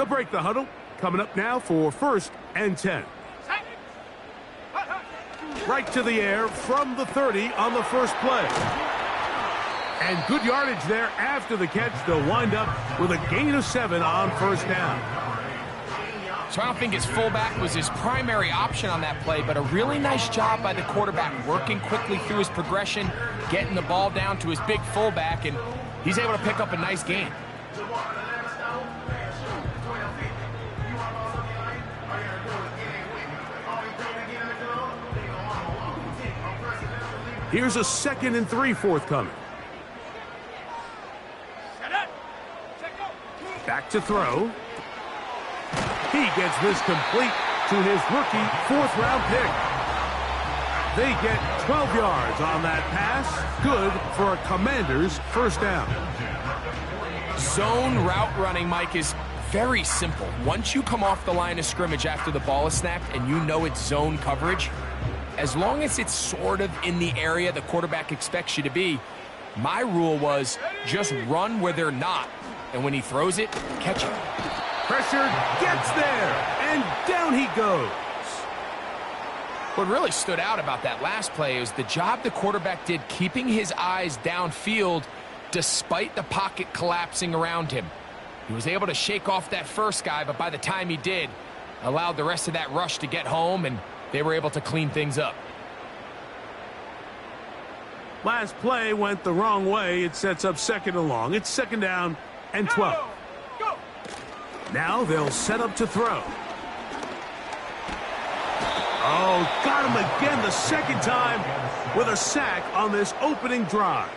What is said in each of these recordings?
They'll break the huddle. Coming up now for 1st and 10. Right to the air from the 30 on the first play. And good yardage there after the catch. They'll wind up with a gain of 7 on 1st down. So I don't think his fullback was his primary option on that play, but a really nice job by the quarterback working quickly through his progression, getting the ball down to his big fullback, and he's able to pick up a nice gain. Here's a 2nd and 3 forthcoming. Back to throw. He gets this complete to his rookie 4th-round pick. They get 12 yards on that pass. Good for a Commanders' 1st down. Zone route running, Mike, is very simple. Once you come off the line of scrimmage after the ball is snapped and you know it's zone coverage, as long as it's sort of in the area the quarterback expects you to be, my rule was just run where they're not. And when he throws it, catch it. Pressure gets there, and down he goes. What really stood out about that last play is the job the quarterback did keeping his eyes downfield despite the pocket collapsing around him. He was able to shake off that first guy, but by the time he did, allowed the rest of that rush to get home, and they were able to clean things up. Last play went the wrong way. It sets up 2nd and long. It's 2nd down and 12. Go. Now they'll set up to throw. Oh, got him again the 2nd time with a sack on this opening drive.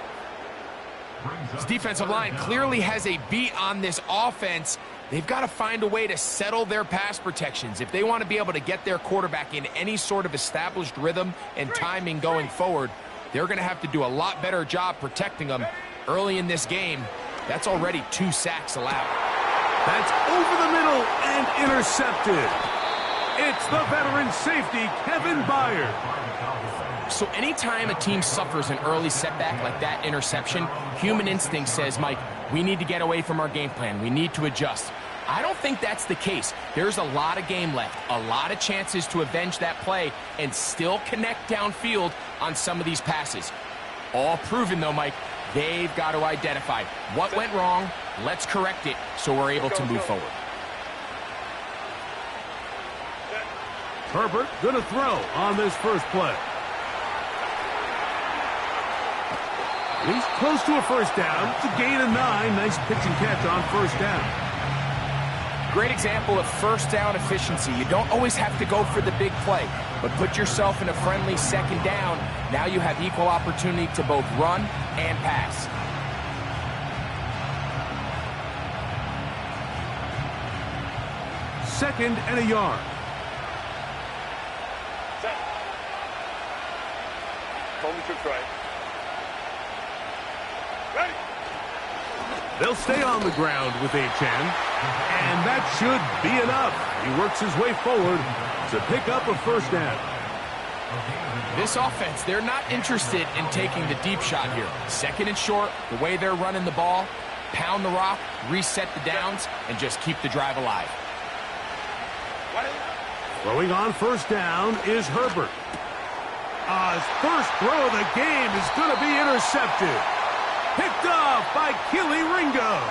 This defensive line clearly has a beat on this offense. They've got to find a way to settle their pass protections. If they want to be able to get their quarterback in any sort of established rhythm and timing going forward, they're going to have to do a lot better job protecting them. Early in this game, that's already 2 sacks allowed. That's over the middle and intercepted. It's the veteran safety, Kevin Byard. So anytime a team suffers an early setback like that interception, human instinct says, Mike, we need to get away from our game plan. We need to adjust. I don't think that's the case. There's a lot of game left, a lot of chances to avenge that play and still connect downfield on some of these passes. All proven, though, Mike, they've got to identify what went wrong, let's correct it so we're able to move forward. Herbert gonna throw on this first play. He's close to a 1st down. It's a gain of 9. Nice pitch and catch on 1st down. Great example of 1st down efficiency. You don't always have to go for the big play, but put yourself in a friendly 2nd down. Now you have equal opportunity to both run and pass. Second and a yard. They'll stay on the ground with Achan, and that should be enough. He works his way forward to pick up a 1st down. This offense, they're not interested in taking the deep shot here. 2nd and short, the way they're running the ball, pound the rock, reset the downs, and just keep the drive alive. Throwing on 1st down is Herbert. His first throw of the game is going to be intercepted. Picked off by Keely Ringo.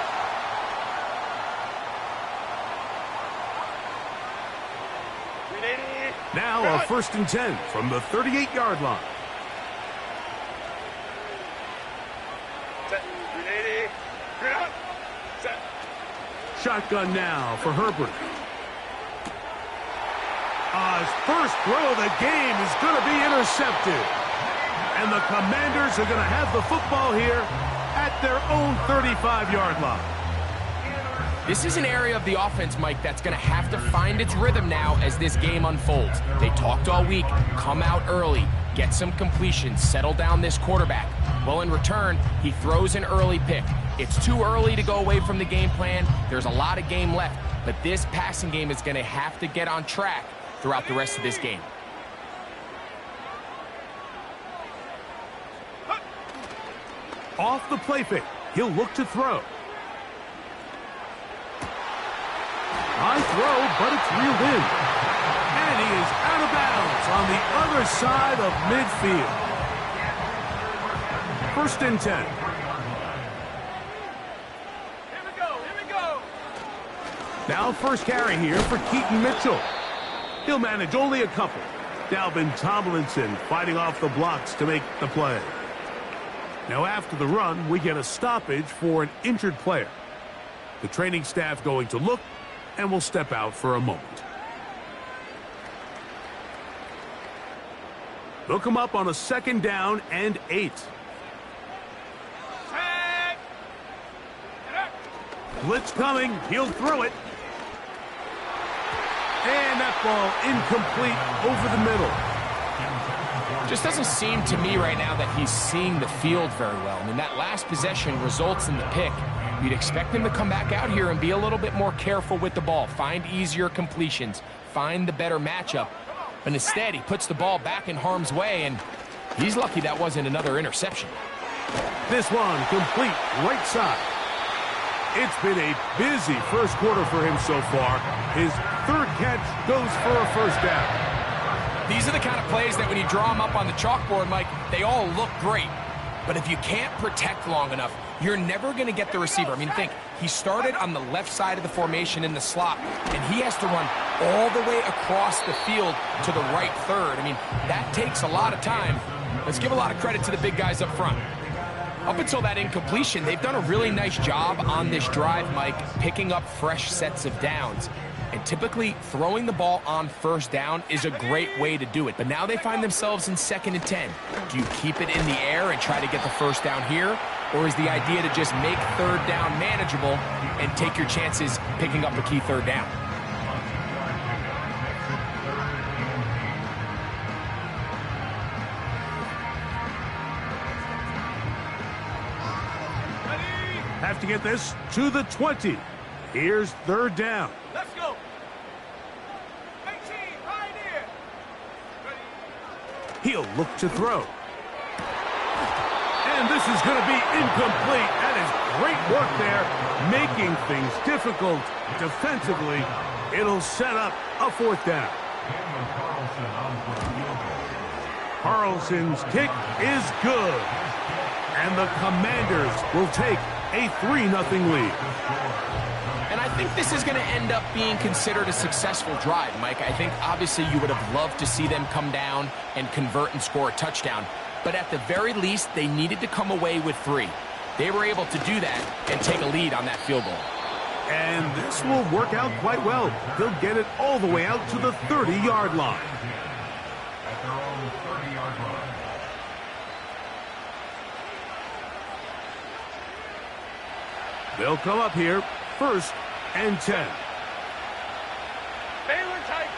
Now a 1st and 10 from the 38-yard line. Shotgun now for Herbert. His first throw of the game is going to be intercepted. And the Commanders are going to have the football here at their own 35-yard line. This is an area of the offense, Mike, that's going to have to find its rhythm now as this game unfolds. They talked all week, come out early, get some completions, settle down this quarterback. Well, in return, he throws an early pick. It's too early to go away from the game plan. There's a lot of game left, but this passing game is going to have to get on track throughout the rest of this game. Off the play fake, he'll look to throw. High throw, but it's reeled in. And he is out of bounds on the other side of midfield. 1st and 10. Here we go. Now first carry here for Keaton Mitchell. He'll manage only a couple. Dalvin Tomlinson fighting off the blocks to make the play. Now after the run, we get a stoppage for an injured player. The training staff going to look, and will step out for a moment. They'll come up on a 2nd down and 8. Blitz coming. He'll throw it. And that ball incomplete over the middle. Just doesn't seem to me right now that he's seeing the field very well. I mean, that last possession results in the pick. You'd expect him to come back out here and be a little bit more careful with the ball, find easier completions, find the better matchup. But instead, he puts the ball back in harm's way, and he's lucky that wasn't another interception. This one complete right side. It's been a busy first quarter for him so far. His 3rd catch goes for a 1st down. These are the kind of plays that when you draw them up on the chalkboard, Mike, they all look great. But if you can't protect long enough, you're never going to get the receiver. I mean, think, he started on the left side of the formation in the slot, and he has to run all the way across the field to the right third. I mean, that takes a lot of time. Let's give a lot of credit to the big guys up front. Up until that incompletion, they've done a really nice job on this drive, Mike, picking up fresh sets of downs. And typically, throwing the ball on 1st down is a great way to do it. But now they find themselves in 2nd and 10. Do you keep it in the air and try to get the 1st down here? Or is the idea to just make 3rd down manageable and take your chances picking up a key 3rd down? Have to get this to the 20. Here's 3rd down. Let's go. 18, pioneer. He'll look to throw. And this is going to be incomplete. That is great work there, making things difficult defensively. It'll set up a 4th down. Carlson's kick is good. And the Commanders will take a 3-0 lead. And I think this is going to end up being considered a successful drive, Mike. I think obviously you would have loved to see them come down and convert and score a touchdown. But at the very least, they needed to come away with 3. They were able to do that and take a lead on that field goal. And this will work out quite well. They'll get it all the way out to the 30-yard line. At their own 30-yard line. They'll come up here, 1st and 10. Baylor tight.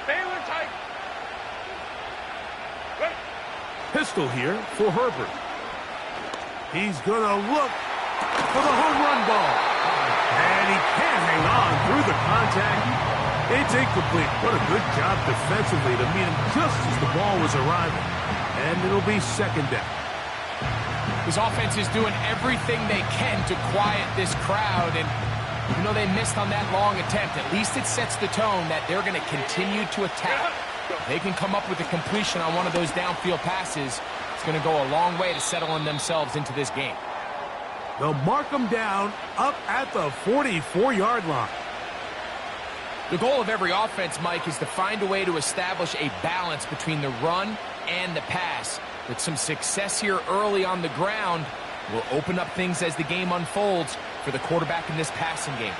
Baylor tight. Ready. Pistol here for Herbert. He's going to look for the home run ball. And he can't hang on through the contact. It's incomplete. What a good job defensively to meet him just as the ball was arriving. And it'll be 2nd down. His offense is doing everything they can to quiet this crowd. And, you know, they missed on that long attempt. At least it sets the tone that they're going to continue to attack. If they can come up with a completion on one of those downfield passes, it's going to go a long way to settling themselves into this game. They'll mark them down up at the 44-yard line. The goal of every offense, Mike, is to find a way to establish a balance between the run and the pass. With some success here early on the ground, will open up things as the game unfolds for the quarterback in this passing game.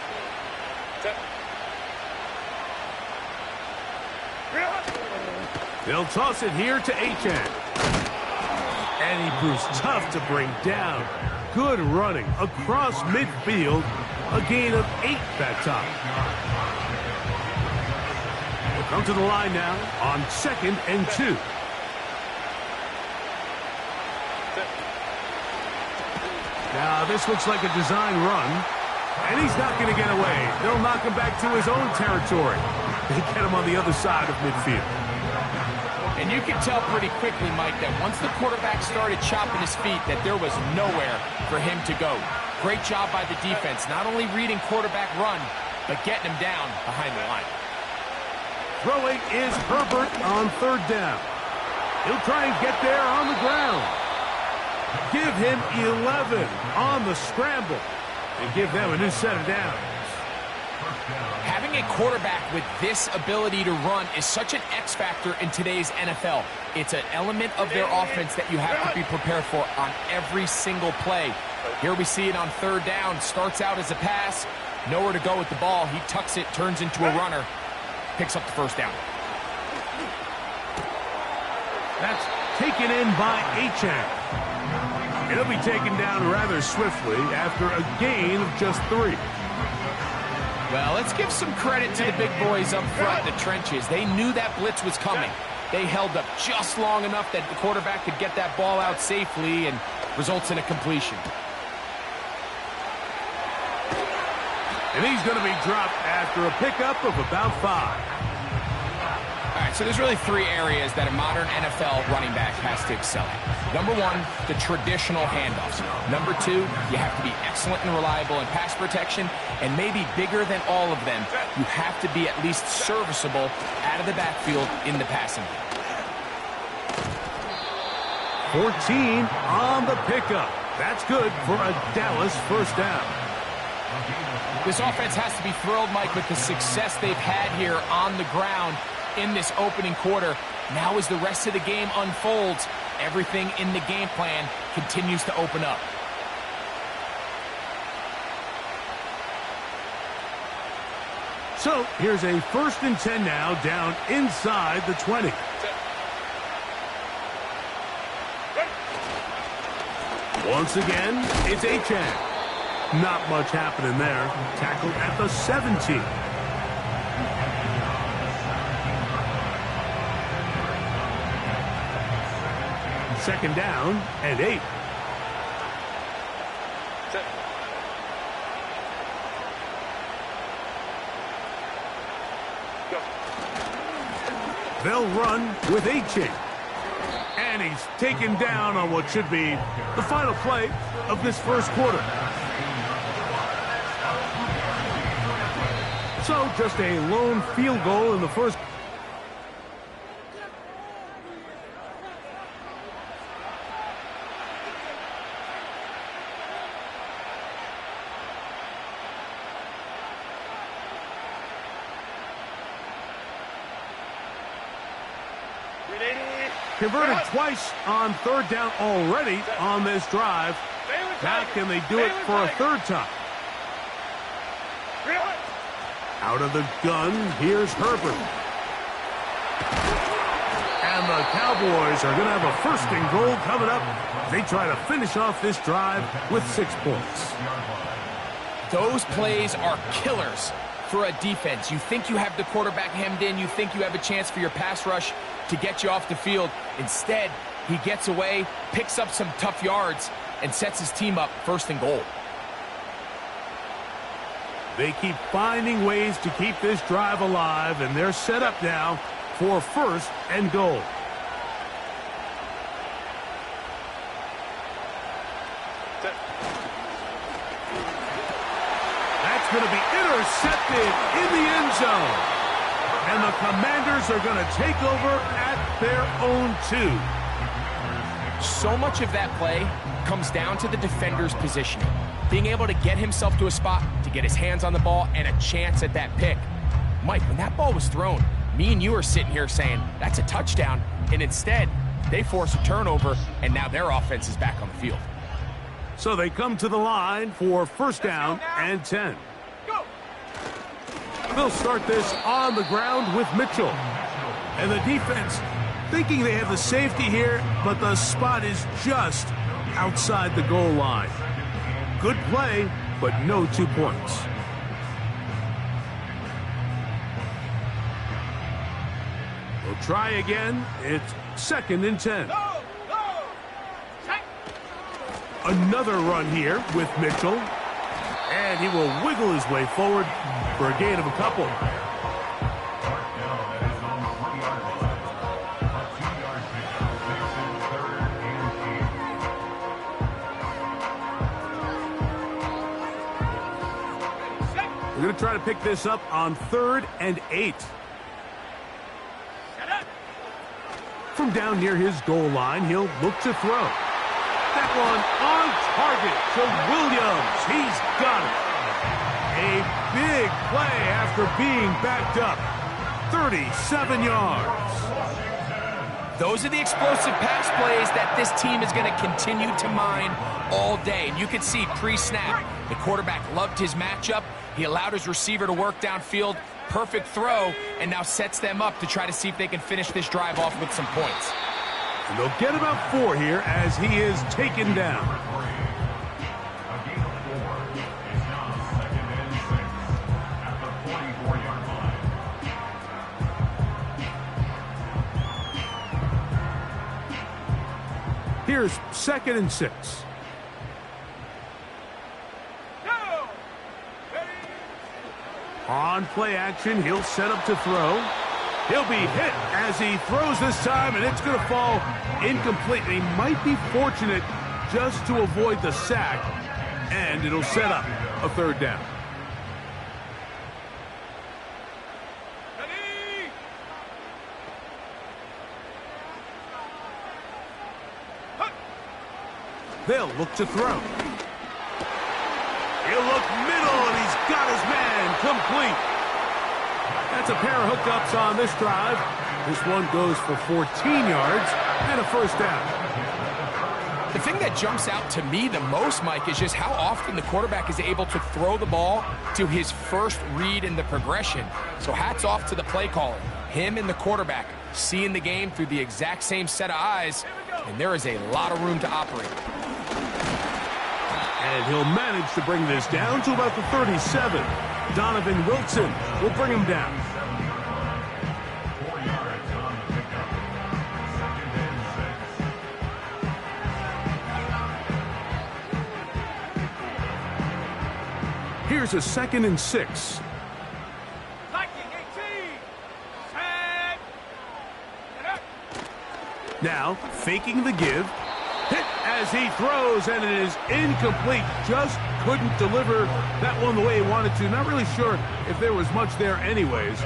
They'll toss it here to Achane. And he proves tough to bring down. Good running across midfield. A gain of 8 that time. Come to the line now on 2nd and 2. Now this looks like a design run, and he's not going to get away. They'll knock him back to his own territory. They get him on the other side of midfield. And you can tell pretty quickly, Mike, that once the quarterback started chopping his feet, that there was nowhere for him to go. Great job by the defense, not only reading quarterback run, but getting him down behind the line. Throwing is Herbert on third down. He'll try and get there on the ground. Give him 11 on the scramble and give them a new set of downs. Having a quarterback with this ability to run is such an X factor in today's NFL. It's an element of their offense that you have to be prepared for on every single play. Here we see it on third down. Starts out as a pass. Nowhere to go with the ball. He tucks it, turns into a runner. Picks up the first down. That's taken in by Achane. It'll be taken down rather swiftly after a gain of just 3. Well, let's give some credit to the big boys up front in the trenches. They knew that blitz was coming. They held up just long enough that the quarterback could get that ball out safely and results in a completion. And he's going to be dropped after a pickup of about 5. All right, so there's really 3 areas that a modern NFL running back has to excel at. Number 1, the traditional handoffs. Number 2, you have to be excellent and reliable in pass protection. And maybe bigger than all of them, you have to be at least serviceable out of the backfield in the passing game. 14 on the pickup. That's good for a Dallas first down. This offense has to be thrilled, Mike, with the success they've had here on the ground in this opening quarter. Now as the rest of the game unfolds, everything in the game plan continues to open up. So here's a 1st and 10 now, down inside the 20. Once again, it's Achane. Not much happening there. Tackled at the 17. Second down and 8. They'll run with Achane. And he's taken down on what should be the final play of this first quarter. So just a lone field goal in the first. Converted twice on third down already on this drive. Now can they do it for a third time? Out of the gun, here's Herbert. And the Cowboys are going to have a 1st and goal coming up. They try to finish off this drive with 6 points. Those plays are killers for a defense. You think you have the quarterback hemmed in. You think you have a chance for your pass rush to get you off the field. Instead, he gets away, picks up some tough yards, and sets his team up 1st and goal. They keep finding ways to keep this drive alive, and they're set up now for 1st and goal. That's going to be intercepted in the end zone. And the Commanders are going to take over at their own 2. So much of that play comes down to the defender's positioning. Being able to get himself to a spot, to get his hands on the ball, and a chance at that pick. Mike, when that ball was thrown, me and you are sitting here saying, that's a touchdown. And instead, they force a turnover, and now their offense is back on the field. So they come to the line for 1st down and 10. They'll start this on the ground with Mitchell. And the defense thinking they have the safety here, but the spot is just outside the goal line. Good play, but no 2 points. We'll try again. It's 2nd and 10. Another run here with Mitchell. And he will wiggle his way forward for a gain of a couple. We're going to try to pick this up on 3rd and 8. From down near his goal line, he'll look to throw. That one on target to Williams. He's got it. A big play after being backed up. 37 yards. Those are the explosive pass plays that this team is going to continue to mine all day. And you can see pre-snap, the quarterback loved his matchup. He allowed his receiver to work downfield. Perfect throw, and now sets them up to try to see if they can finish this drive off with some points. And they'll get about 4 here as he is taken down. A gain of 4 is now 2nd and 6 at the 44-yard line. Here's 2nd and 6. On play action, he'll set up to throw. He'll be hit as he throws this time, and it's going to fall incomplete. He might be fortunate just to avoid the sack, and it'll set up a 3rd down. They'll look to throw. He'll look middle, and he's got his man complete. That's a pair of hookups on this drive. This one goes for 14 yards and a 1st down. The thing that jumps out to me the most, Mike, is just how often the quarterback is able to throw the ball to his first read in the progression. So hats off to the play caller. Him and the quarterback seeing the game through the exact same set of eyes, and there is a lot of room to operate. And he'll manage to bring this down to about the 37. Donovan Wilson will bring him down. 4 yards on the pickup. 2nd and 6. Here's a 2nd and 6. Now, faking the give. Hit as he throws, and it is incomplete. Just couldn't deliver that one the way he wanted to. Not really sure if there was much there anyways.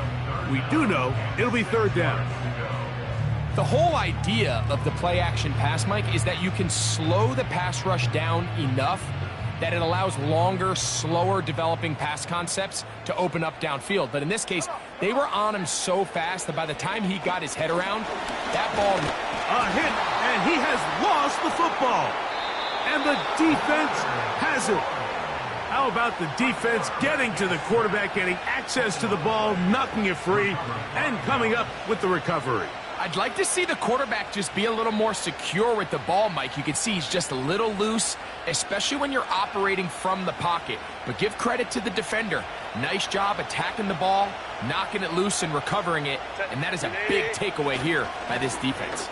We do know it'll be 3rd down. The whole idea of the play-action pass, Mike, is that you can slow the pass rush down enough that it allows longer, slower developing pass concepts to open up downfield. But in this case, they were on him so fast that by the time he got his head around, that ball... A hit, and he has lost the football. And the defense has it. How about the defense getting to the quarterback, getting access to the ball, knocking it free, and coming up with the recovery? I'd like to see the quarterback just be a little more secure with the ball, Mike. You can see he's just a little loose, especially when you're operating from the pocket. But give credit to the defender. Nice job attacking the ball, knocking it loose and recovering it. And that is a big takeaway here by this defense.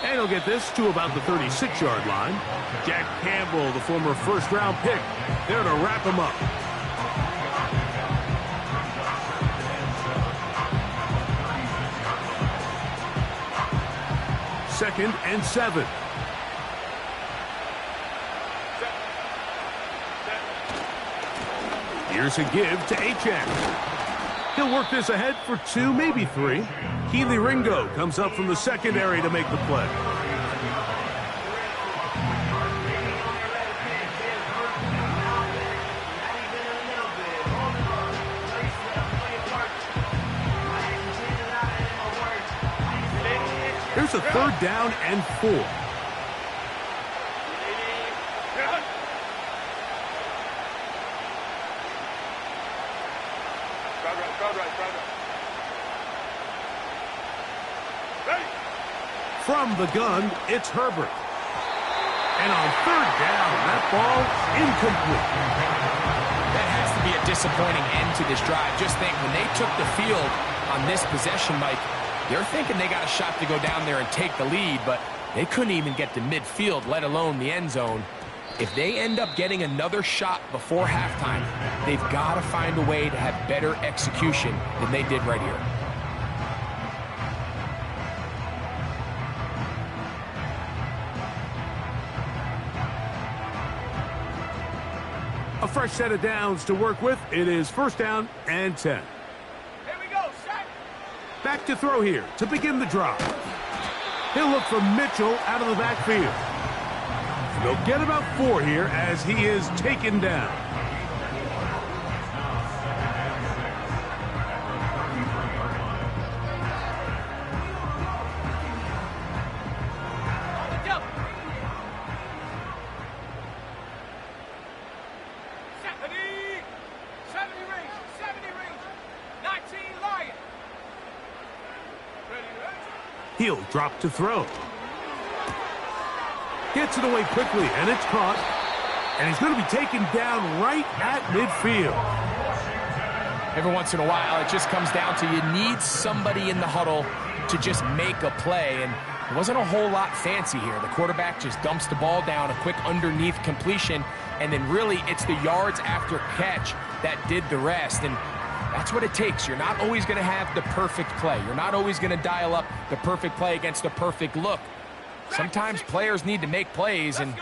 And he'll get this to about the 36-yard line. Jack Campbell, the former 1st-round pick, there to wrap him up. Second and 7. Here's a give to Achane. He'll work this ahead for 2, maybe 3. Keely Ringo comes up from the secondary to make the play. Here's a 3rd down and 4. From the gun, it's Herbert. And on 3rd down, that ball incomplete. That has to be a disappointing end to this drive. Just think, when they took the field on this possession, Mike, they're thinking they got a shot to go down there and take the lead, but they couldn't even get to midfield, let alone the end zone. If they end up getting another shot before halftime, they've got to find a way to have better execution than they did right here. A fresh set of downs to work with. It is first down and 10. Here we go, set. Back to throw here to begin the drive. He'll look for Mitchell out of the backfield. They'll get about 4 here as he is taken down. He'll drop to throw. Gets it away quickly, and it's caught. And he's going to be taken down right at midfield. Every once in a while, it just comes down to you need somebody in the huddle to just make a play. And it wasn't a whole lot fancy here. The quarterback just dumps the ball down, a quick underneath completion, and then really it's the yards after catch that did the rest. And that's what it takes. You're not always going to have the perfect play. You're not always going to dial up the perfect play against the perfect look. Sometimes players need to make plays, and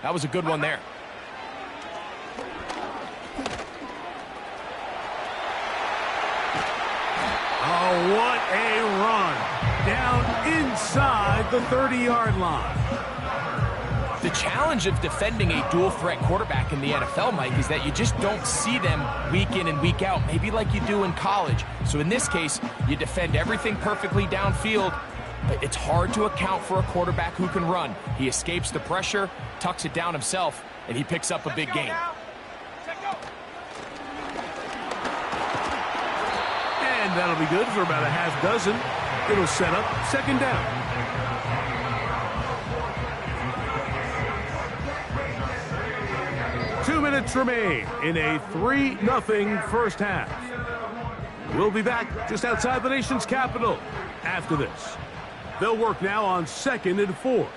that was a good one there. Oh, what a run. Down inside the 30-yard line. The challenge of defending a dual-threat quarterback in the NFL, Mike, is that you just don't see them week in and week out, maybe like you do in college. So in this case, you defend everything perfectly downfield, but it's hard to account for a quarterback who can run. He escapes the pressure, tucks it down himself, and he picks up a big gain. And that'll be good for about a half dozen. It'll set up second down. Two minutes remain in a 3-0 first half. We'll be back just outside the nation's capital after this. They'll work now on 2nd and 4.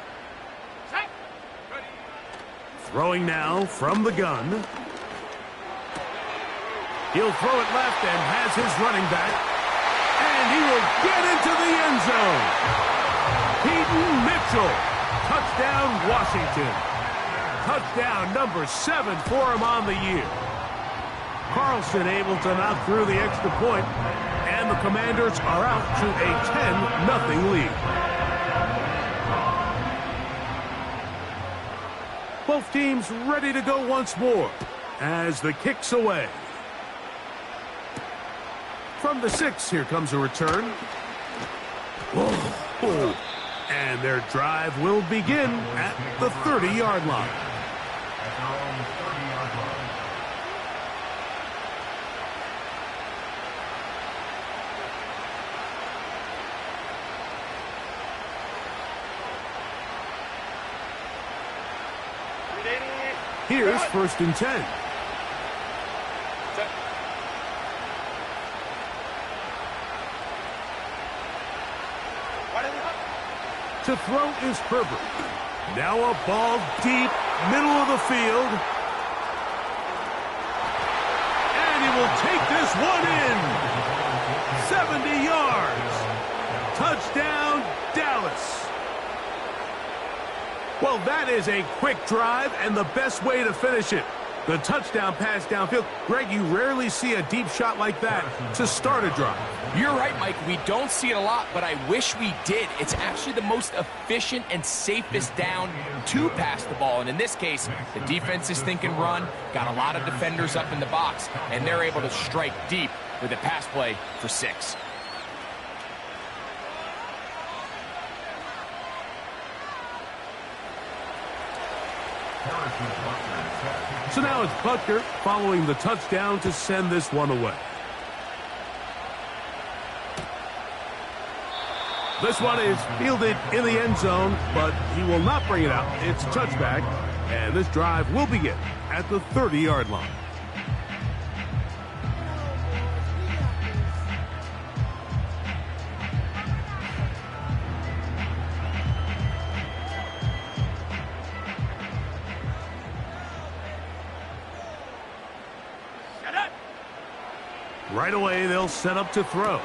Throwing now from the gun. He'll throw it left and has his running back. And he will get into the end zone. Peyton Mitchell. Touchdown, Washington. Touchdown number 7 for him on the year. Carlson able to knock through the extra point, and the Commanders are out to a 10-0 lead. Both teams ready to go once more as the kick's away. From the 6, here comes a return. Whoa. And their drive will begin at the 30-yard line. Here's 1st and 10. To throw is Herbert. Now a ball deep, middle of the field. And he will take this one in. 70 yards. Touchdown, Dallas. Well, that is a quick drive and the best way to finish it. The touchdown pass downfield. Greg, you rarely see a deep shot like that to start a drive. You're right, Mike. We don't see it a lot, but I wish we did. It's actually the most efficient and safest down to pass the ball. And in this case, the defense is thinking run, got a lot of defenders up in the box, and they're able to strike deep with a pass play for 6. So now it's Butker following the touchdown to send this one away. This one is fielded in the end zone, but he will not bring it out. It's touchback, and this drive will begin at the 30-yard line. Right away, they'll set up to throw.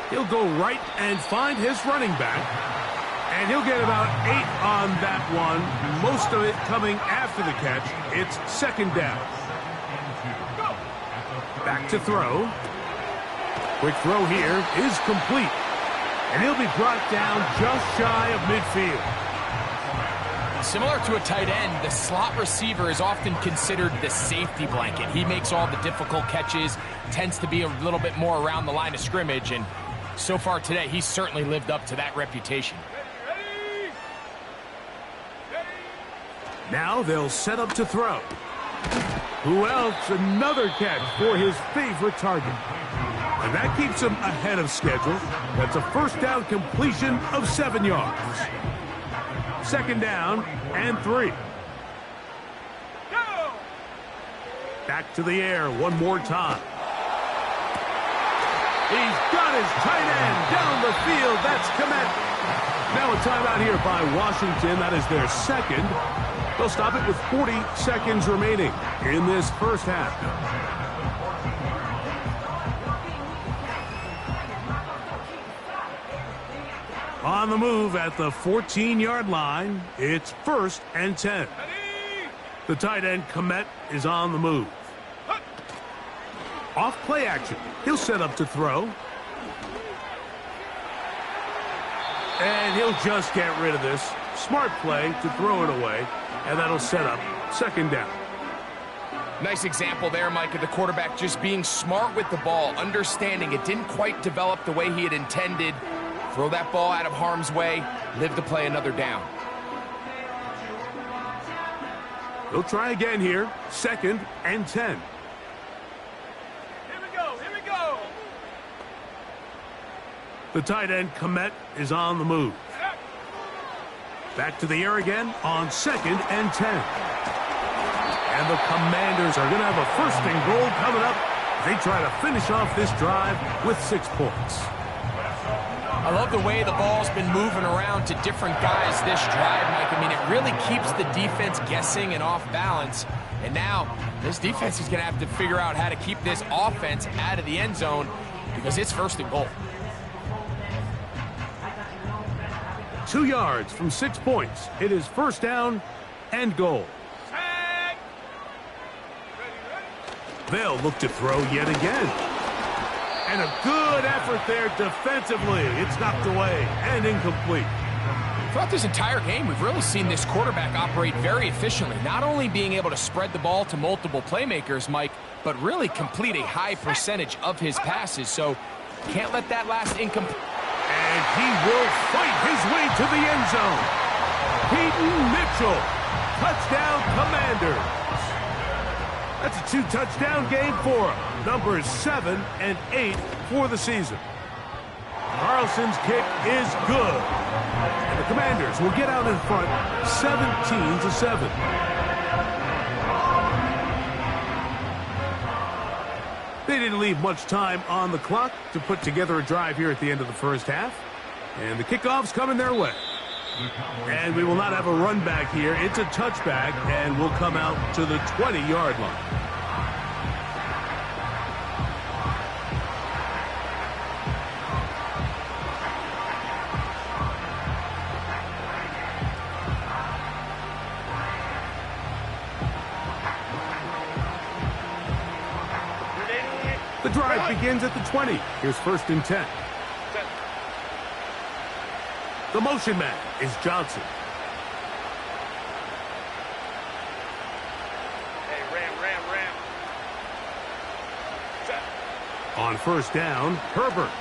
He'll go right and find his running back. And he'll get about 8 on that one. Most of it coming after the catch. It's second down. Back to throw. Quick throw here is complete. And he'll be brought down just shy of midfield. Similar to a tight end, the slot receiver is often considered the safety blanket. He makes all the difficult catches, tends to be a little bit more around the line of scrimmage, and so far today, he's certainly lived up to that reputation. Now they'll set up to throw. Who else? Another catch for his favorite target. And that keeps him ahead of schedule. That's a first down completion of 7 yards. Second down and 3. Back to the air one more time. He's got his tight end down the field. That's Komet. Now a timeout here by Washington. That is their second. They'll stop it with 40 seconds remaining in this first half. On the move at the 14-yard line, it's 1st and 10. The tight end, Komet, is on the move. Off play action. He'll set up to throw. And he'll just get rid of this. Smart play to throw it away. And that'll set up second down. Nice example there, Mike, of the quarterback just being smart with the ball, understanding it didn't quite develop the way he had intended. Throw that ball out of harm's way, live to play another down. He'll try again here. 2nd and 10. Here we go, here we go. The tight end, Komet, is on the move. Back to the air again on 2nd and 10. And the Commanders are going to have a 1st and goal coming up. They try to finish off this drive with 6 points. I love the way the ball's been moving around to different guys this drive, Mike. I mean, it really keeps the defense guessing and off balance. And now this defense is going to have to figure out how to keep this offense out of the end zone because it's 1st and goal. 2 yards from 6 points. It is 1st down and goal. They'll look to throw yet again. And a good effort there defensively. It's knocked away and incomplete. Throughout this entire game, we've really seen this quarterback operate very efficiently, not only being able to spread the ball to multiple playmakers, Mike, but really complete a high percentage of his passes. So can't let that last incomplete. And he will fight his way to the end zone. Peyton Mitchell, touchdown Commanders. That's a 2-touchdown game for him. Numbers 7 and 8 for the season. Carlson's kick is good. And the Commanders will get out in front 17-7. They didn't leave much time on the clock to put together a drive here at the end of the first half. And the kickoff's coming their way. And we will not have a run back here. It's a touchback, and we'll come out to the 20-yard line. The drive begins at the 20. Here's 1st and 10. The motion man is Johnson. Hey, ram. Set. On 1st down, Herbert.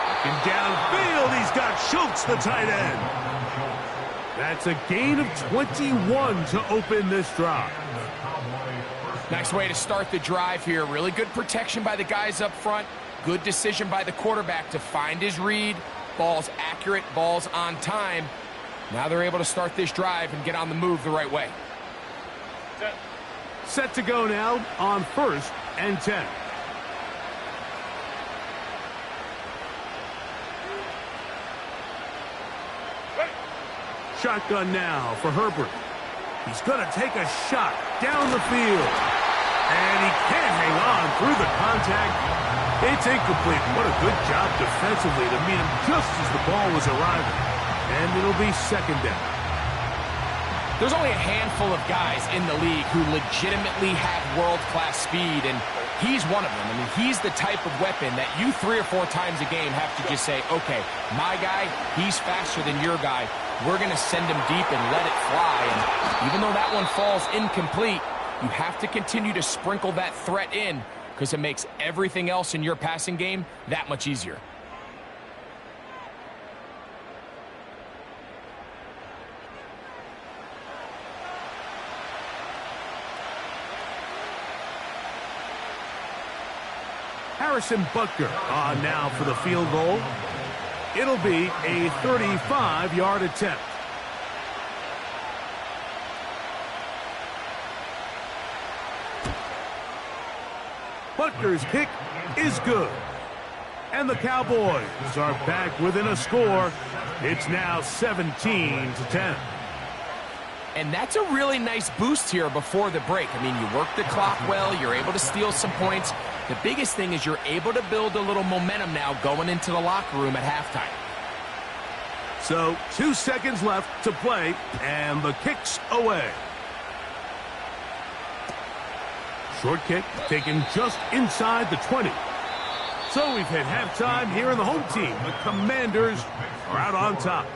Looking downfield, he's got Schultz, the tight end. That's a gain of 21 to open this drive. Nice way to start the drive here. Really good protection by the guys up front. Good decision by the quarterback to find his read. Ball's accurate, ball's on time. Now they're able to start this drive and get on the move the right way. Set to go now on 1st and 10. Shotgun now for Herbert. He's going to take a shot down the field. And he can't hang on through the contact. It's incomplete. What a good job defensively to meet him just as the ball was arriving. And it'll be 2nd down. There's only a handful of guys in the league who legitimately have world-class speed, and he's one of them. I mean, he's the type of weapon that you 3 or 4 times a game have to just say, okay, my guy, he's faster than your guy. We're going to send him deep and let it fly. And even though that one falls incomplete, you have to continue to sprinkle that threat in because it makes everything else in your passing game that much easier. Harrison Butker on now for the field goal. It'll be a 35-yard attempt. Butker's kick is good. And the Cowboys are back within a score. It's now 17-10. And that's a really nice boost here before the break. I mean, you work the clock well, you're able to steal some points. The biggest thing is you're able to build a little momentum now going into the locker room at halftime. So 2 seconds left to play, and the kick's away. Short kick taken just inside the 20. So we've hit halftime here in the home team. The Commanders are out on top.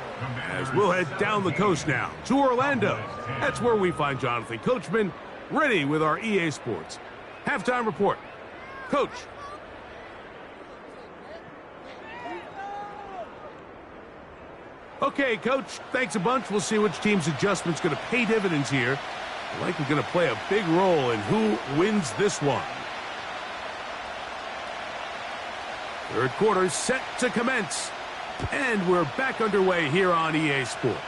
As we'll head down the coast now to Orlando. That's where we find Jonathan Coachman ready with our EA Sports halftime report. Coach. Okay, Coach, thanks a bunch. We'll see which team's adjustment's going to pay dividends here. Likely going to play a big role in who wins this one. Third quarter set to commence. And we're back underway here on EA Sports.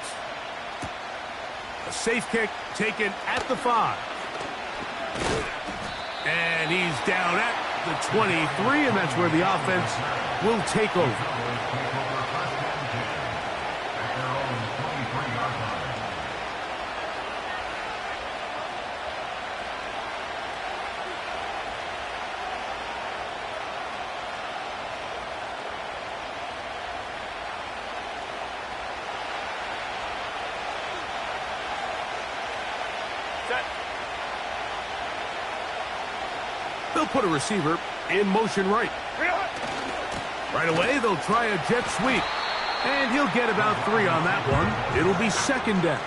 A safe kick taken at the 5. And he's down at the 23, and that's where the offense will take over. They'll put a receiver in motion right. Right away, they'll try a jet sweep. And he'll get about 3 on that one. It'll be second down.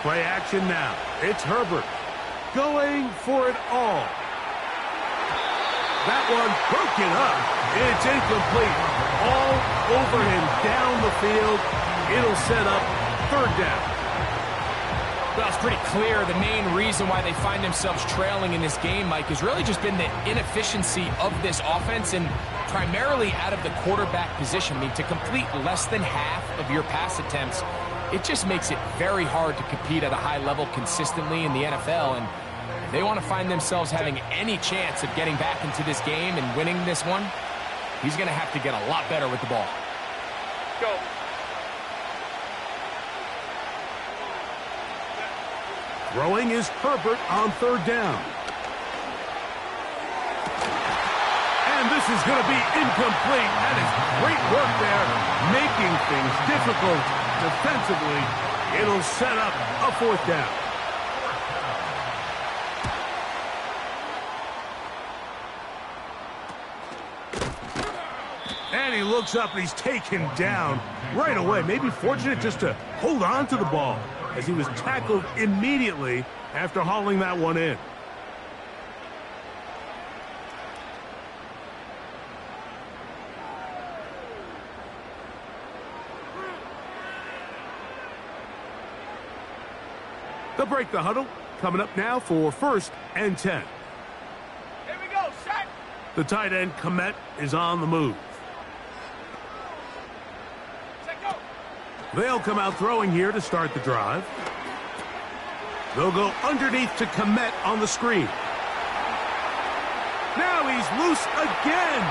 Play action now. It's Herbert going for it all. That one broken up. It's incomplete. All over him down the field. It'll set up third down. Well, it's pretty clear the main reason why they find themselves trailing in this game, Mike, has really just been the inefficiency of this offense and primarily out of the quarterback position. I mean, to complete less than half of your pass attempts, it just makes it very hard to compete at a high level consistently in the NFL. And if they want to find themselves having any chance of getting back into this game and winning this one, he's going to have to get a lot better with the ball. Go. Throwing is Herbert on third down. And this is going to be incomplete. That is great work there, making things difficult defensively. It'll set up a fourth down. And he looks up and he's taken down right away. Maybe fortunate just to hold on to the ball as he was tackled immediately after hauling that one in. They'll break the huddle. Coming up now for 1st and 10. Here we go, set. The tight end, Komet, is on the move. Set, go. They'll come out throwing here to start the drive. They'll go underneath to Komet on the screen. Now he's loose again.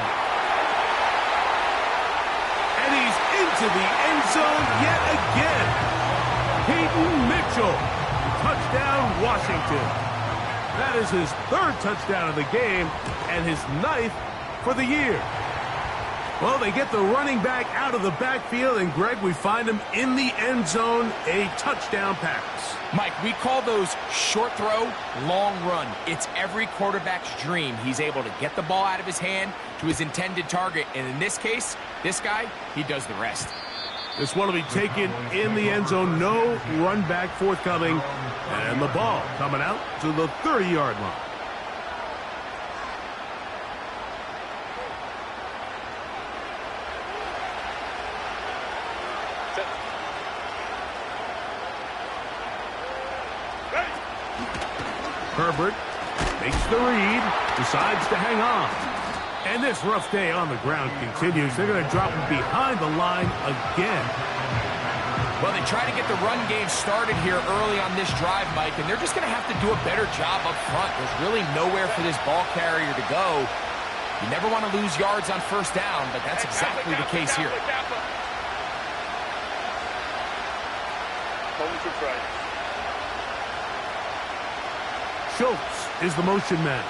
And he's into the end zone yet again. Peyton Mitchell. Touchdown, Washington. That is his 3rd touchdown of the game and his 9th for the year. Well, they get the running back out of the backfield, and Greg, we find him in the end zone, a touchdown pass. Mike, we call those short throw, long run. It's every quarterback's dream. He's able to get the ball out of his hand to his intended target, and in this case, this guy, he does the rest. This one will be taken in the end zone. No run back forthcoming, and the ball coming out to the 30-yard line. Herbert makes the read, decides to hang on. And this rough day on the ground continues. They're going to drop him behind the line again. Well, they try to get the run game started here early on this drive, Mike, and they're just going to have to do a better job up front. There's really nowhere for this ball carrier to go. You never want to lose yards on 1st down, but that's exactly the case here. Schultz is the motion man.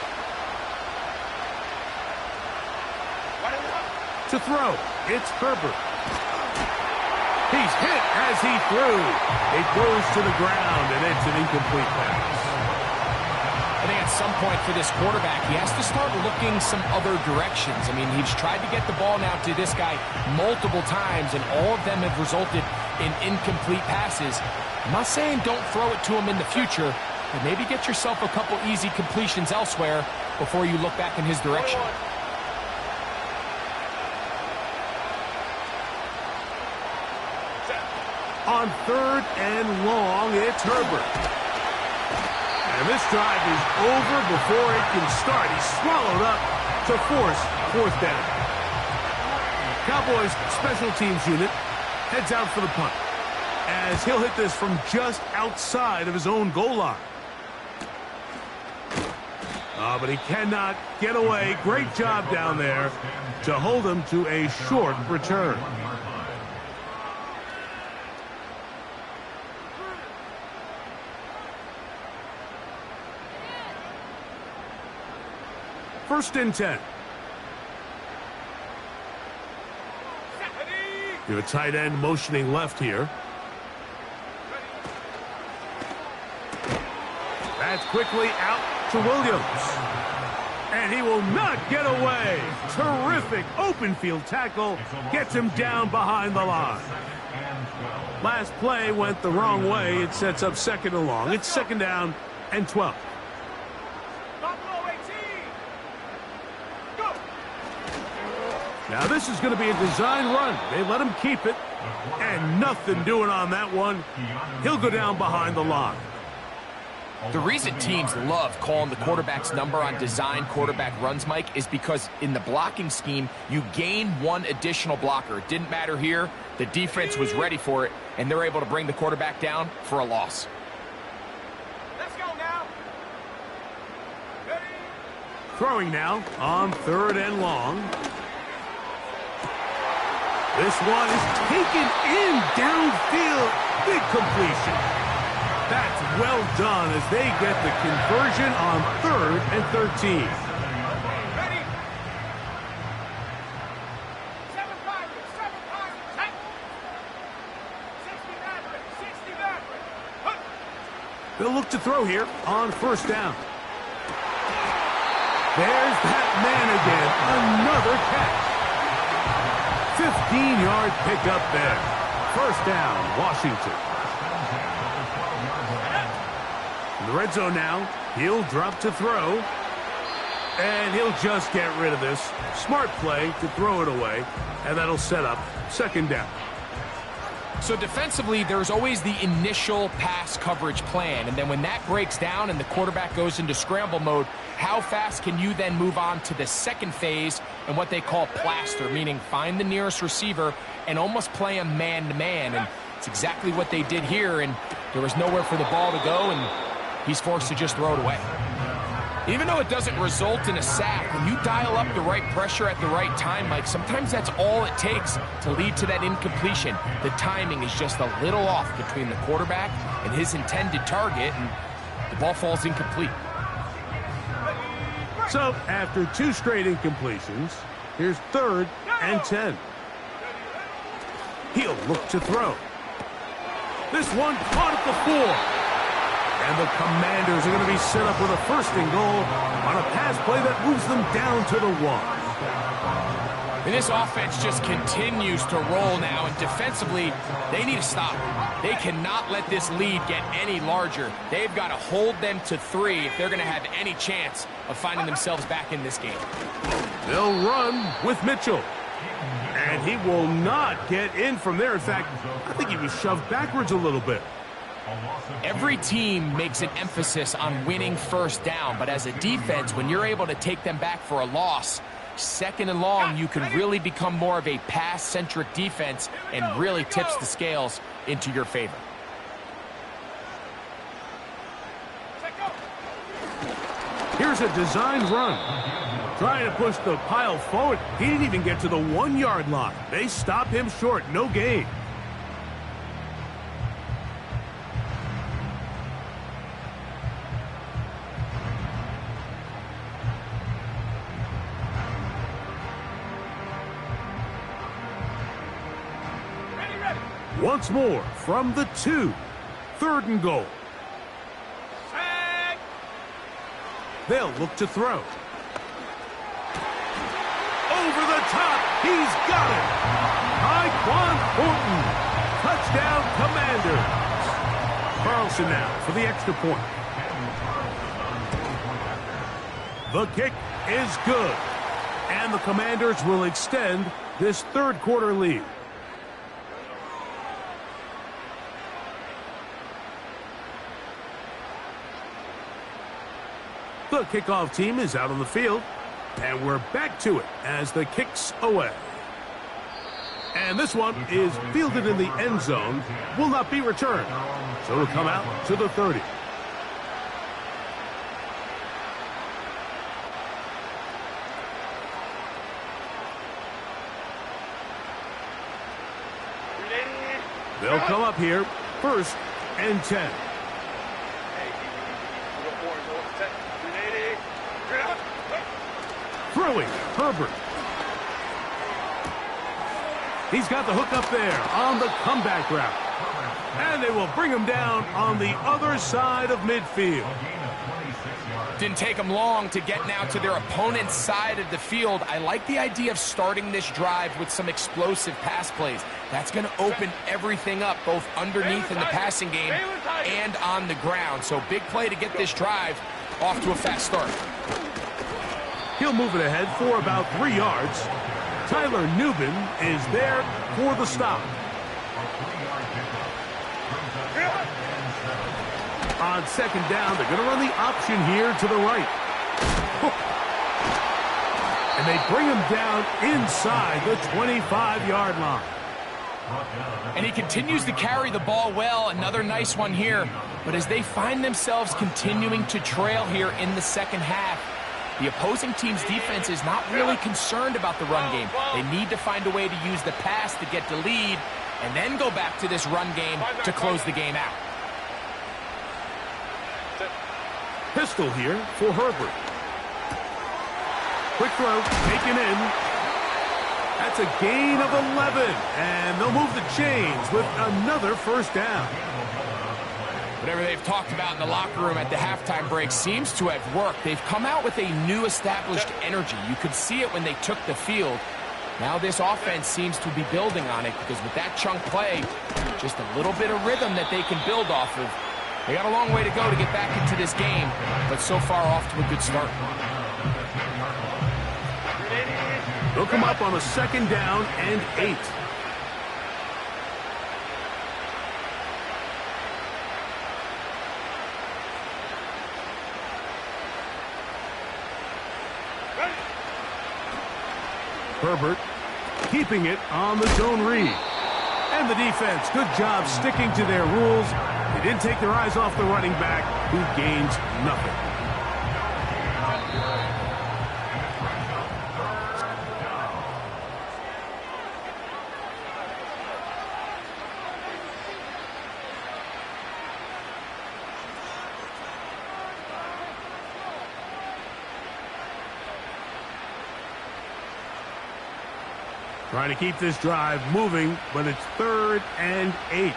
To throw, it's Herbert. He's hit as he threw. It goes to the ground, and it's an incomplete pass. I think at some point for this quarterback, he has to start looking some other directions. I mean, he's tried to get the ball now to this guy multiple times, and all of them have resulted in incomplete passes. I'm not saying don't throw it to him in the future, but maybe get yourself a couple easy completions elsewhere before you look back in his direction. On 3rd and long, it's Herbert. And this drive is over before it can start. He's swallowed up to force 4th down. Cowboys special teams unit heads out for the punt, as he'll hit this from just outside of his own goal line. But he cannot get away. Great job down there to hold him to a short return. First and 10. You have a tight end motioning left here. That's quickly out to Williams. And he will not get away. Terrific open field tackle. Gets him down behind the line. Last play went the wrong way. It sets up 2nd and long. It's 2nd down and 12. Now this is going to be a design run. They let him keep it, and nothing doing on that one. He'll go down behind the line. The reason teams love calling the quarterback's number on design quarterback runs, Mike, is because in the blocking scheme, you gain one additional blocker. It didn't matter here. The defense was ready for it, and they're able to bring the quarterback down for a loss. Let's go now. Ready? Throwing now on 3rd and long. This one is taken in downfield. Big completion. That's well done as they get the conversion on 3rd and 13. Ready? 7 Padres, 10. 60 Maverick. They'll look to throw here on 1st down. There's that man again. Another catch. 15-yard pickup there. 1st down, Washington. In the red zone now, he'll drop to throw. And he'll just get rid of this. Smart play to throw it away. And that'll set up 2nd down. So defensively, there's always the initial pass coverage plan. And then when that breaks down and the quarterback goes into scramble mode, how fast can you then move on to the 2nd phase and what they call plaster, meaning find the nearest receiver and almost play him man-to-man. And it's exactly what they did here, and there was nowhere for the ball to go, and he's forced to just throw it away. Even though it doesn't result in a sack, when you dial up the right pressure at the right time, Mike, sometimes that's all it takes to lead to that incompletion. The timing is just a little off between the quarterback and his intended target, and the ball falls incomplete. So, after 2 straight incompletions, here's 3rd and 10. He'll look to throw. This one caught at the 4. And the Commanders are going to be set up with a 1st and goal on a pass play that moves them down to the 1. And this offense just continues to roll now, and defensively, they need to stop. They cannot let this lead get any larger. They've got to hold them to 3 if they're going to have any chance of finding themselves back in this game. They'll run with Mitchell. And he will not get in from there. In fact, I think he was shoved backwards a little bit. Every team makes an emphasis on winning 1st down, but as a defense, when you're able to take them back for a loss, 2nd and long, you can really become more of a pass-centric defense and really tips the scales into your favor. Here's a designed run. Trying to push the pile forward. He didn't even get to the 1-yard line. They stop him short. No gain. Once more from the 2. 3rd and goal. They'll look to throw. Over the top. He's got it. Tyquan Thornton. Touchdown, Commanders. Carlson now for the extra point. The kick is good. And the Commanders will extend this 3rd quarter lead. The kickoff team is out on the field, and we're back to it as the kick's away. And this one is fielded in the end zone, will not be returned. So it'll come out to the 30. They'll come up here, 1st and 10. Throwing, Herbert. He's got the hook up there on the comeback route. And they will bring him down on the other side of midfield. Didn't take them long to get now to their opponent's side of the field. I like the idea of starting this drive with some explosive pass plays. That's going to open everything up, both underneath in the passing game and on the ground. So big play to get this drive off to a fast start. He'll move it ahead for about 3 yards. Tyler Newbin is there for the stop. On 2nd down, they're going to run the option here to the right. And they bring him down inside the 25-yard line. And he continues to carry the ball well. Another nice one here. But as they find themselves continuing to trail here in the 2nd half, the opposing team's defense is not really concerned about the run game. They need to find a way to use the pass to get the lead and then go back to this run game to close the game out. Pistol here for Herbert. Quick throw, taken in. That's a gain of 11, and they'll move the chains with another 1st down. Whatever they've talked about in the locker room at the halftime break seems to have worked. They've come out with a new established energy. You could see it when they took the field. Now this offense seems to be building on it because with that chunk play, just a little bit of rhythm that they can build off of. They got a long way to go to get back into this game, but so far off to a good start. They'll come up on a 2nd down and 8. Herbert keeping it on the zone read. And the defense, good job sticking to their rules. They didn't take their eyes off the running back, who gains nothing. Trying to keep this drive moving, but it's 3rd and 8.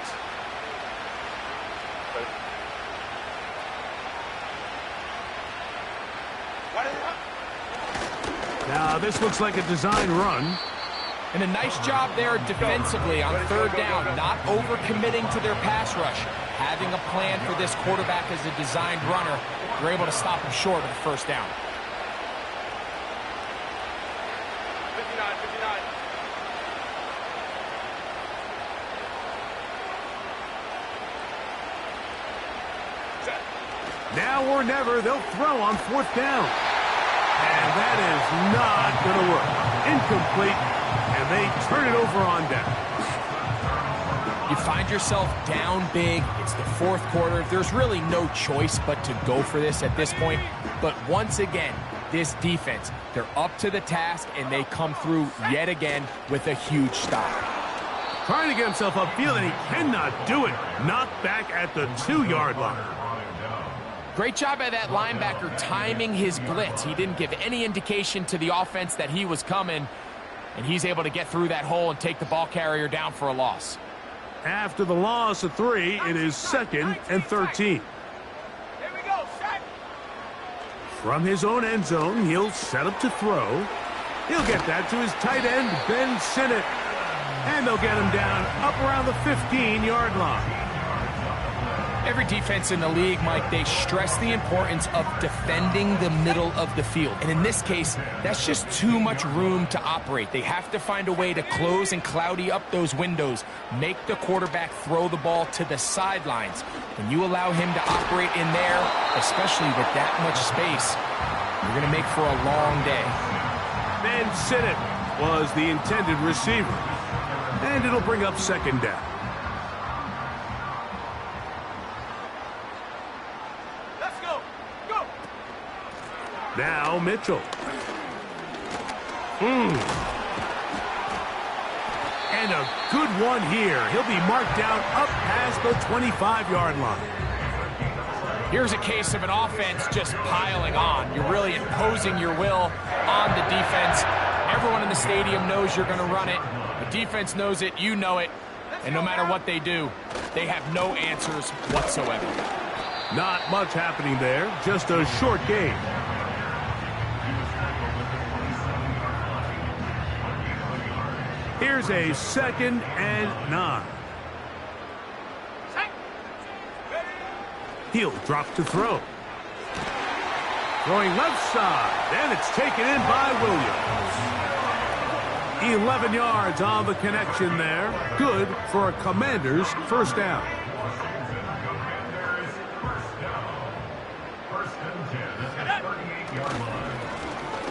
Now this looks like a design run. And a nice job there defensively on 3rd down, not overcommitting to their pass rush. Having a plan for this quarterback as a designed runner, they're able to stop him short of the 1st down. 59, 59. Set. Now or never, they'll throw on 4th down. And that is not going to work. Incomplete, and they turn it over on down. You find yourself down big. It's the 4th quarter. There's really no choice but to go for this at this point. But once again, this defense, they're up to the task, and they come through yet again with a huge stop. Trying to get himself upfield, and he cannot do it. Knocked back at the 2-yard line. Great job by that linebacker timing his blitz. He didn't give any indication to the offense that he was coming, and he's able to get through that hole and take the ball carrier down for a loss. After the loss of 3, it is 2nd and 13. Here we go, set. From his own end zone, he'll set up to throw. He'll get that to his tight end, Ben Sinnott. And they'll get him down up around the 15-yard line. Every defense in the league, Mike, they stress the importance of defending the middle of the field. And in this case, that's just too much room to operate. They have to find a way to close and cloudy up those windows, make the quarterback throw the ball to the sidelines. When you allow him to operate in there, especially with that much space, you're going to make for a long day. Ben Sinnott was the intended receiver. And it'll bring up 2nd down. Now Mitchell. And a good one here. He'll be marked down up past the 25-yard line. Here's a case of an offense just piling on. You're really imposing your will on the defense. Everyone in the stadium knows you're going to run it. The defense knows it, you know it. And no matter what they do, they have no answers whatsoever. Not much happening there. Just a short game. Here's a 2nd and 9. He'll drop to throw. Throwing left side, and it's taken in by Williams. 11 yards on the connection there. Good for a Commander's 1st down.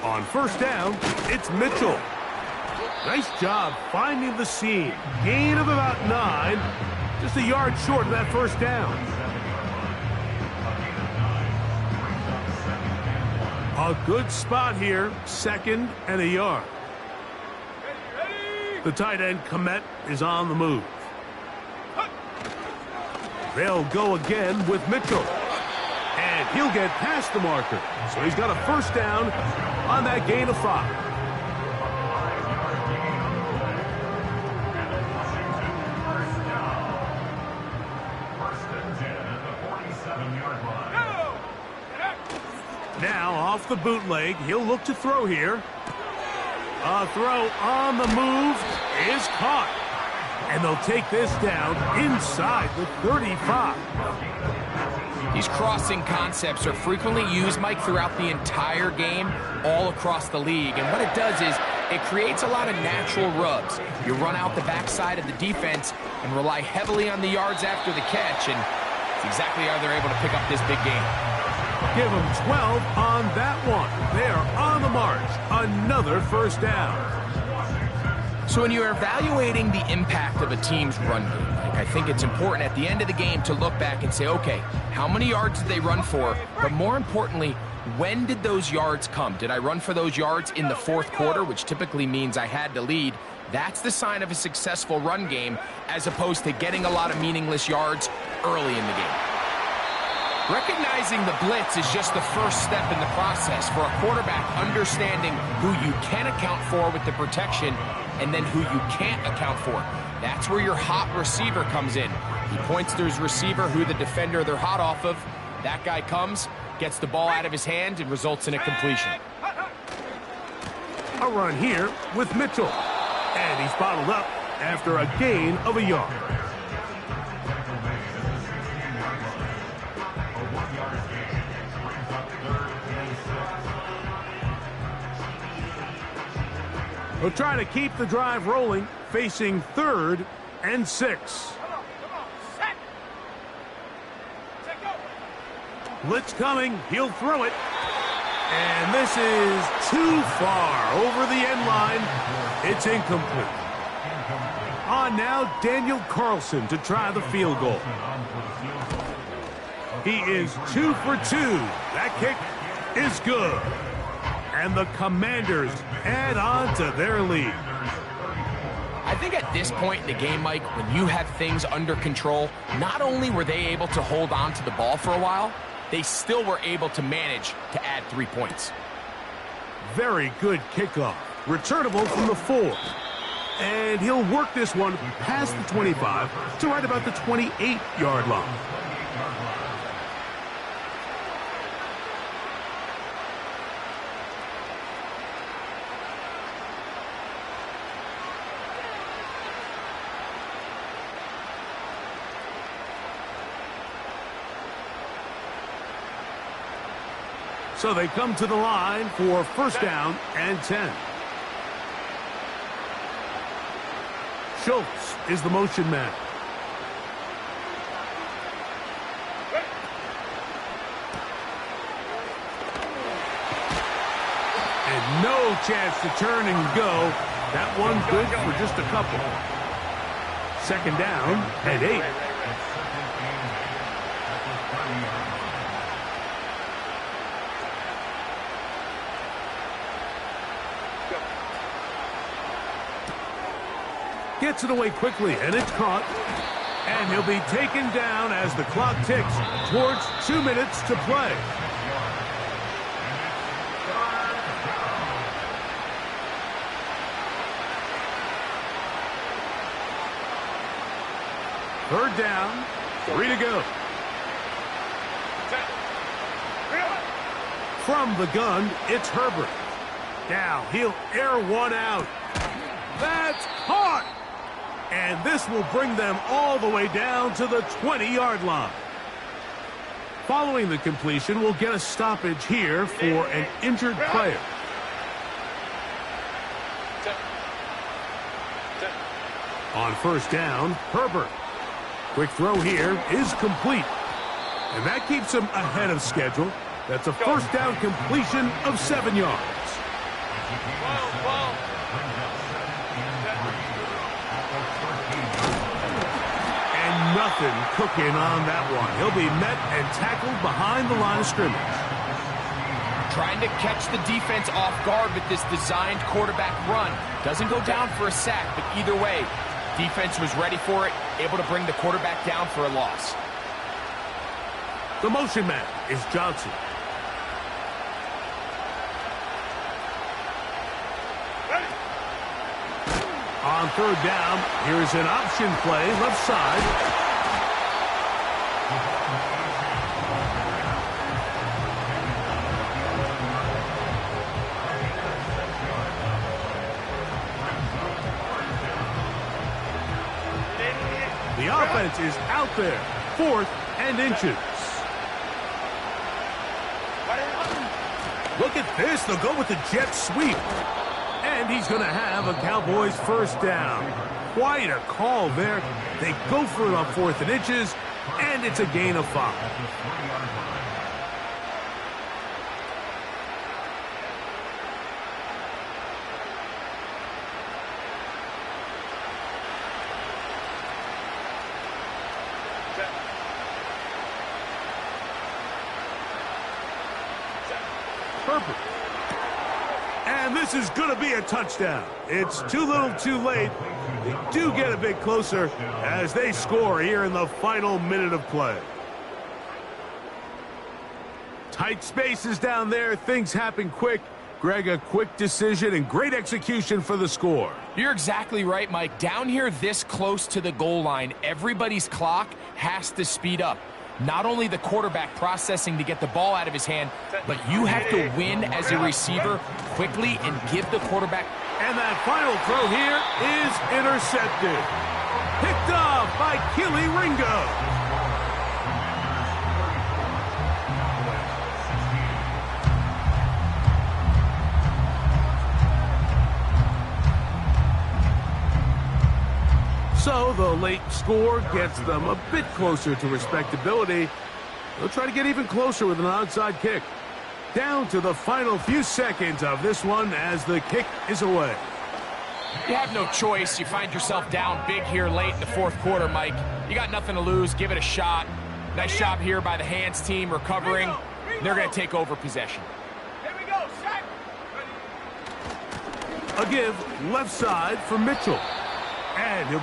On 1st down, it's Mitchell. Nice job finding the seam. Gain of about 9. Just a yard short of that 1st down. A good spot here. 2nd and a yard. The tight end, Komet, is on the move. They'll go again with Mitchell. And he'll get past the marker. So he's got a 1st down on that gain of 5. Now off the bootleg, he'll look to throw here. A throw on the move is caught. And they'll take this down inside the 35. These crossing concepts are frequently used, Mike, throughout the entire game, all across the league. And what it does is it creates a lot of natural rubs. You run out the backside of the defense and rely heavily on the yards after the catch, and it's exactly how they're able to pick up this big game. Give them 12 on that one. They are on the march. Another 1st down. So when you're evaluating the impact of a team's run game, Mike, I think it's important at the end of the game to look back and say, okay, how many yards did they run for? But more importantly, when did those yards come? Did I run for those yards in the 4th quarter, which typically means I had to lead? That's the sign of a successful run game, as opposed to getting a lot of meaningless yards early in the game. Recognizing the blitz is just the first step in the process for a quarterback understanding who you can account for with the protection and then who you can't account for. That's where your hot receiver comes in. He points to his receiver, who the defender they're hot off of. That guy comes, gets the ball out of his hand, and results in a completion. A run here with Mitchell. And he's bottled up after a gain of a yard. We'll try to keep the drive rolling, facing 3rd and 6. Set. Set, go. Blitz coming. He'll throw it. And this is too far over the end line. It's incomplete. On now, Daniel Carlson to try the field goal. He is 2 for 2. That kick is good. And the Commanders add on to their lead. I think at this point in the game, Mike, when you have things under control, not only were they able to hold on to the ball for a while, they still were able to manage to add 3 points. Very good kickoff. Returnable from the 4. And he'll work this one past the 25 to right about the 28-yard line. So they come to the line for 1st down and 10. Schultz is the motion man. And no chance to turn and go. That one good for just a couple. 2nd down and 8. Gets it away quickly, and it's caught. And he'll be taken down as the clock ticks towards 2 minutes to play. Third down, 3 to go. From the gun, it's Herbert. Now he'll air one out. That's caught! And this will bring them all the way down to the 20-yard line. Following the completion, we'll get a stoppage here for an injured player. On 1st down, Herbert. Quick throw here is complete. And that keeps him ahead of schedule. That's a 1st down completion of 7 yards. And nothing cooking on that one. He'll be met and tackled behind the line of scrimmage. Trying to catch the defense off guard with this designed quarterback run. Doesn't go down for a sack, but either way, defense was ready for it, able to bring the quarterback down for a loss. The motion man is Johnson. On 3rd down, here's an option play, left side. The offense is out there, 4th and inches. Look at this, they'll go with the jet sweep. And he's going to have a Cowboys 1st down. Quite a call there. They go for it on 4th and inches, and it's a gain of 5. Herbert. And this is going to be a touchdown. It's too little too late. They do get a bit closer as they score here in the final minute of play. Tight spaces down there. Things happen quick. Greg, a quick decision and great execution for the score. You're exactly right, Mike. Down here this close to the goal line, everybody's clock has to speed up. Not only the quarterback processing to get the ball out of his hand, but you have to win as a receiver quickly and give the quarterback. And that final throw here is intercepted. Picked off by Keely Ringo. So the late score gets them a bit closer to respectability. They'll try to get even closer with an onside kick. Down to the final few seconds of this one as the kick is away. You have no choice. You find yourself down big here late in the fourth quarter, Mike. You got nothing to lose. Give it a shot. Nice job here by the hands team recovering. They're going to take over possession. Here we go, set. A give left side for Mitchell. And he'll